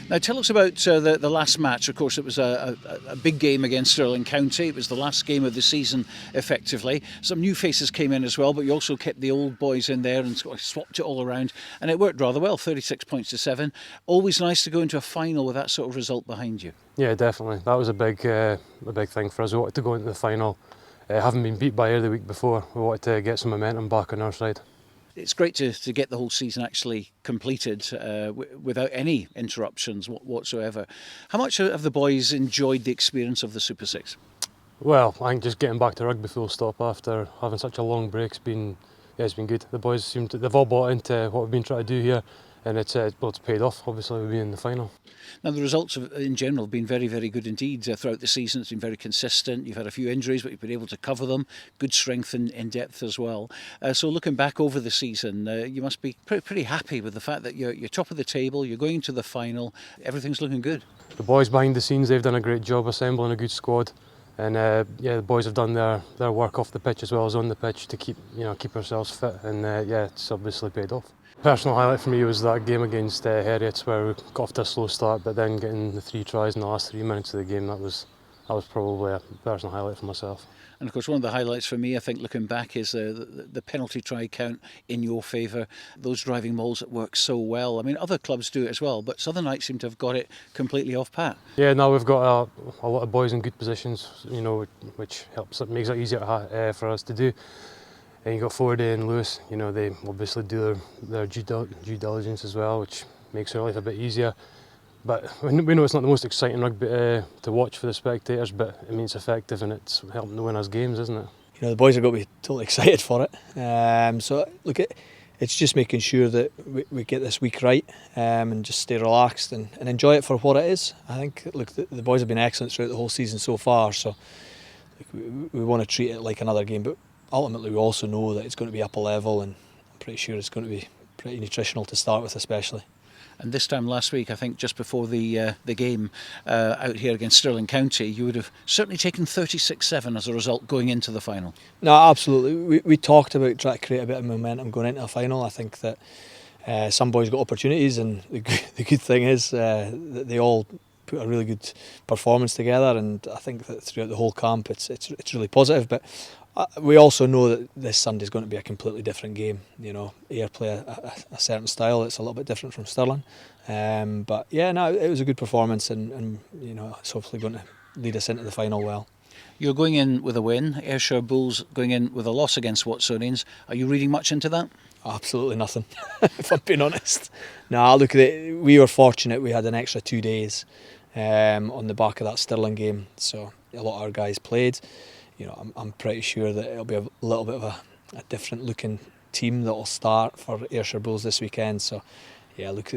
Now tell us about the last match. Of course, it was a big game against Stirling County. It was the last game of the season, effectively. Some new faces came in as well, but you also kept the old boys in there and sort of swapped it all around, and it worked rather well. 36 points to 7. Always nice to go into a final with that sort of result behind you. Yeah, definitely. That was a big thing for us. We wanted to go into the final, having been beat by Ayr the week before. We wanted to get some momentum back on our side. It's great to get the whole season actually completed without any interruptions whatsoever. How much have the boys enjoyed the experience of the Super 6? Well, I think just getting back to rugby full stop after having such a long break it's been good. The boys they've all bought into what we've been trying to do here, and it's paid off. Obviously, we'll be in the final. Now, the results in general have been very, very good indeed throughout the season. It's been very consistent. You've had a few injuries, but you've been able to cover them. Good strength in depth as well. So looking back over the season, you must be pretty happy with the fact that you're top of the table, you're going to the final, everything's looking good. The boys behind the scenes, they've done a great job assembling a good squad. And the boys have done their work off the pitch as well as on the pitch to keep ourselves fit. And it's obviously paid off. Personal highlight for me was that game against Heriots where we got off to a slow start, but then getting the 3 tries in the last 3 minutes of the game, that was probably a personal highlight for myself. And of course, one of the highlights for me, I think, looking back, is the penalty try count in your favour. Those driving mauls that work so well. I mean, other clubs do it as well, but Southern Knights seem to have got it completely off pat. Yeah, now we've got a lot of boys in good positions, which makes it easier for us to do. And you got Fordy and Lewis, they obviously do their due diligence as well, which makes our life a bit easier. But we know it's not the most exciting rugby to watch for the spectators, but I mean it's effective and it's helping to win us games, isn't it? The boys have got to be totally excited for it. So look, it's just making sure that we get this week right and just stay relaxed and enjoy it for what it is. I think the boys have been excellent throughout the whole season so far, so we want to treat it like another game, but ultimately we also know that it's going to be up a level, and I'm pretty sure it's going to be pretty nutritional to start with especially. And this time last week, I think just before the game out here against Stirling County, you would have certainly taken 36-7 as a result going into the final. No, absolutely. We talked about trying to create a bit of momentum going into a final. I think that some boys got opportunities, and the good thing is that they all put a really good performance together, and I think that throughout the whole camp it's really positive. But we also know that this Sunday is going to be a completely different game. Ayr play a certain style that's a little bit different from Stirling. But yeah, no, it was a good performance, and it's hopefully going to lead us into the final well. You're going in with a win. Ayrshire Bulls going in with a loss against Watsonians. Are you reading much into that? Absolutely nothing, if I'm being honest. No, look, we were fortunate. We had an extra 2 days on the back of that Stirling game, so a lot of our guys played. I'm pretty sure that it'll be a little bit of a different looking team that will start for Ayrshire Bulls this weekend. So, yeah, look,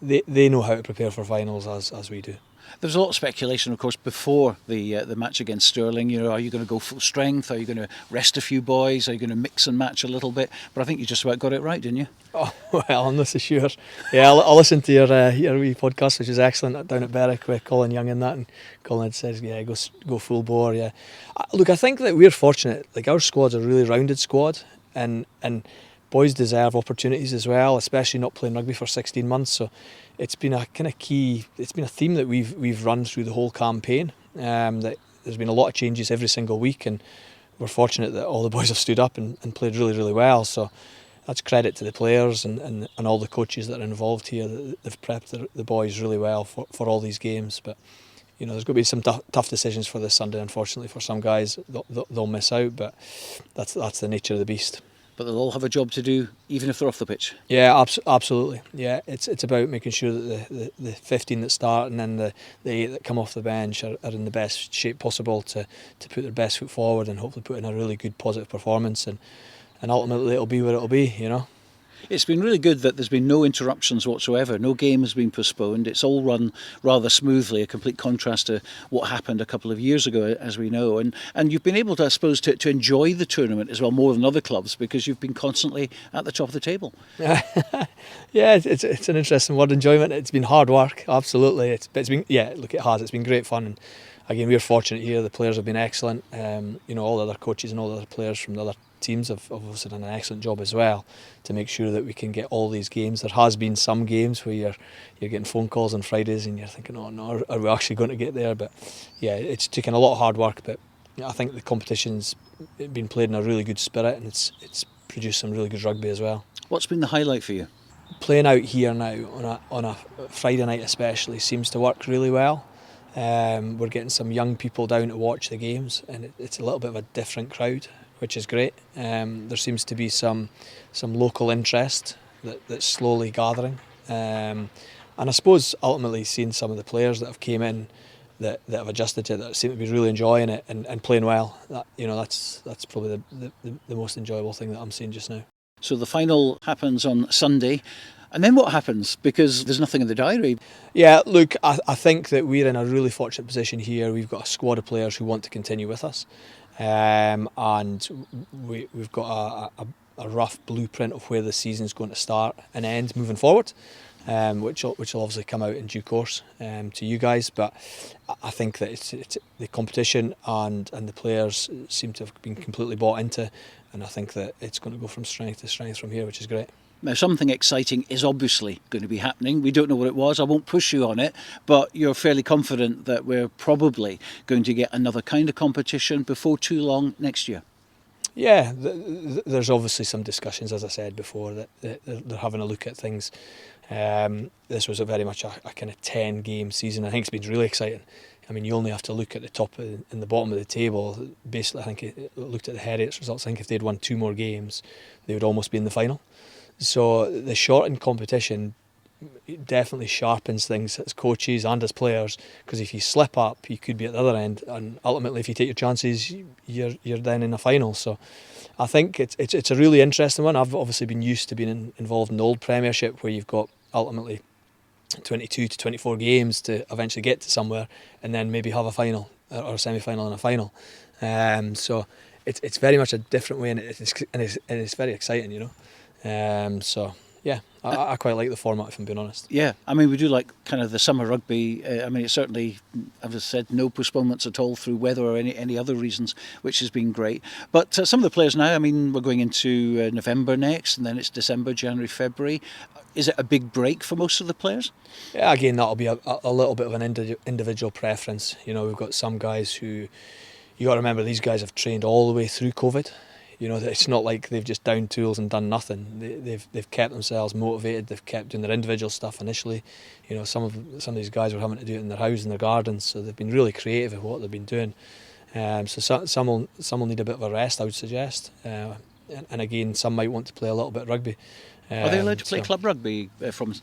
they know how to prepare for finals as we do. There was a lot of speculation, of course, before the match against Stirling. Are you going to go full strength? Are you going to rest a few boys? Are you going to mix and match a little bit? But I think you just about got it right, didn't you? Oh, well, I'm not so sure. Yeah, I listened to your wee podcast, which is excellent, down at Berwick with Colin Young and that. And Colin says, yeah, go full bore. Yeah, look, I think that we're fortunate. Like, our squad's a really rounded squad, and boys deserve opportunities as well, especially not playing rugby for 16 months. So it's been a kind of key. It's been a theme that we've run through the whole campaign. That there's been a lot of changes every single week, and we're fortunate that all the boys have stood up and played really, really well. So that's credit to the players and all the coaches that are involved here. They've prepped the boys really well for all these games. But there's going to be some tough decisions for this Sunday. Unfortunately, for some guys, they'll miss out. But that's the nature of the beast. But they'll all have a job to do, even if they're off the pitch. Yeah, absolutely. Yeah, it's about making sure that the 15 that start and then the 8 that come off the bench are in the best shape possible to put their best foot forward and hopefully put in a really good positive performance, and ultimately it'll be what it'll be, It's been really good that there's been no interruptions whatsoever. No game has been postponed. It's all run rather smoothly, a complete contrast to what happened a couple of years ago, as we know. And you've been able to, I suppose, to enjoy the tournament as well, more than other clubs, because you've been constantly at the top of the table. Yeah, it's an interesting word, enjoyment. It's been hard work, absolutely. It's been, look, it has. It's been great fun. And again, we're fortunate here. The players have been excellent. All the other coaches and all the other players from the other teams have obviously done an excellent job as well to make sure that we can get all these games. There has been some games where you're getting phone calls on Fridays and you're thinking, oh no, are we actually going to get there? But yeah, it's taken a lot of hard work, but I think the competition's been played in a really good spirit, and it's produced some really good rugby as well. What's been the highlight for you? Playing out here now on a Friday night especially seems to work really well. We're getting some young people down to watch the games, and it's a little bit of a different crowd, which is great. There seems to be some local interest that's slowly gathering, and I suppose ultimately seeing some of the players that have came in that have adjusted to it, that seem to be really enjoying it and playing well. That's probably the most enjoyable thing that I'm seeing just now. So the final happens on Sunday, and then what happens? Because there's nothing in the diary. Yeah, look, I think that we're in a really fortunate position here. We've got a squad of players who want to continue with us, and we've got a rough blueprint of where the season's going to start and end moving forward. Which will obviously come out in due course to you guys, but I think that it's the competition and the players seem to have been completely bought into, and I think that it's going to go from strength to strength from here, which is great. Now, something exciting is obviously going to be happening. We don't know what it was. I won't push you on it, but you're fairly confident that we're probably going to get another kind of competition before too long next year. Yeah, there's obviously some discussions, as I said before, that they're having a look at things. This was very much a kind of 10-game season. I think it's been really exciting. I mean, you only have to look at the top and the bottom of the table. Basically, I think it looked at the Heriot's results. I think if they'd won 2 more games, they would almost be in the final. So the shortened competition definitely sharpens things as coaches and as players, because if you slip up, you could be at the other end, and ultimately, if you take your chances, you're then in a final. So I think it's a really interesting one. I've obviously been used to being involved in the old Premiership, where you've got ultimately 22 to 24 games to eventually get to somewhere, and then maybe have a final or a semi-final and a final. So it's very much a different way, and it's very exciting, you know. So yeah, I quite like the format, if I'm being honest. Yeah, I mean, we do like kind of the summer rugby. I mean, it's certainly, as I said, no postponements at all through weather or any other reasons, which has been great. But some of the players now, I mean, we're going into November next, and then it's December, January, February. Is it a big break for most of the players? Yeah, again, that'll be a little bit of an individual preference. You know, we've got some guys who, you got to remember, these guys have trained all the way through COVID. You know, it's not like they've just downed tools and done nothing. They've kept themselves motivated. They've kept doing their individual stuff initially. You know, some of these guys were having to do it in their house, in their gardens. So they've been really creative at what they've been doing. So some will need a bit of a rest, I would suggest. And again, some might want to play a little bit of rugby. Are they allowed to play club rugby from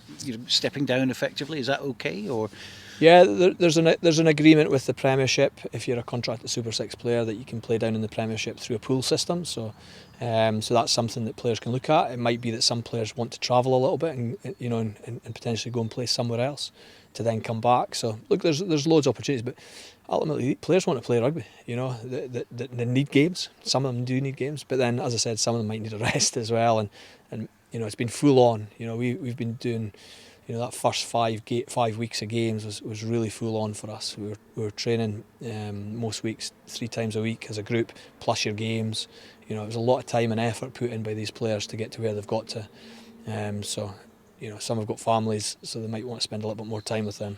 stepping down effectively? Is that okay, or? Yeah, there's an agreement with the Premiership, if you're a contracted Super 6 player, that you can play down in the Premiership through a pool system. So that's something that players can look at. It might be that some players want to travel a little bit and potentially go and play somewhere else to then come back. So look, there's loads of opportunities, but ultimately players want to play rugby. You know, they need games. Some of them do need games, but then, as I said, some of them might need a rest as well. And you know, it's been full on. You know, we've been doing. You know, that first 5 weeks of games was really full on for us. We were training most weeks 3 times a week as a group, plus your games. You know, it was a lot of time and effort put in by these players to get to where they've got to. So, you know, some have got families, so they might want to spend a little bit more time with them.